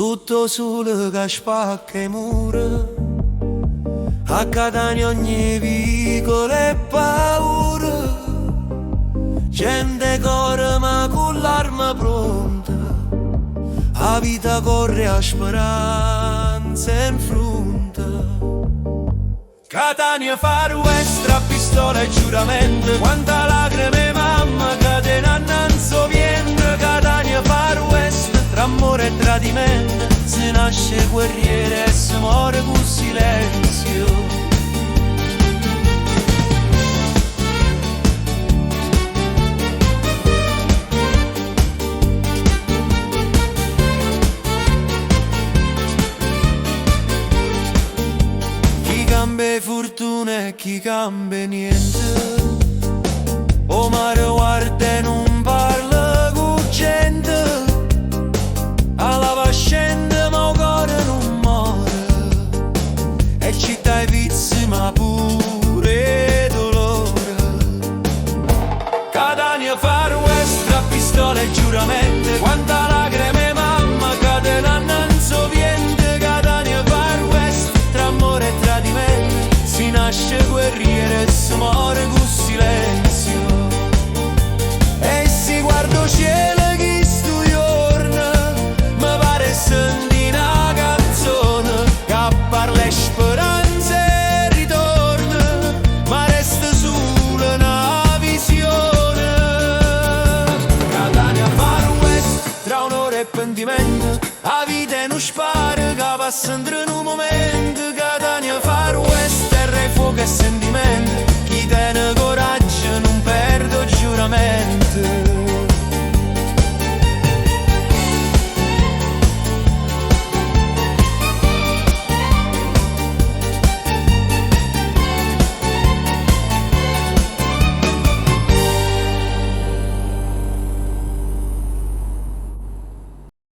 Sotto sole che spacca i muri, a Catania ogni vicolo è paura. Gente corre ma con l'arma pronta, la vita corre a speranza in fronte. Catania Far West, tra pistola e giuramento, quanta lacrime mamma catena non so viene. Catania Far West, tra amore e tradimento, si nasce guerriere e si muore con silenzio. Chi cambia fortuna e chi cambia niente, o mare guarda e non parla con gente. Alla vascenda ma il cuore non muore, e città e vizi ma pure dolore. Catania Far West, tra pistola e giuramento, quanta lacrime mamma catena non so viente. Catania Far West, tra amore e tradimento, si nasce guerriere e si muore con silenzio. E si guarda cielo chi stu giorno, mi pare senti una canzone che parla e speranza e ritorno, ma resta solo una visione. Catania Far West, tra onore e pentimento, la vita è uno sparo che passa in un momento. Catania Far West, terra e fuoco e sentimento,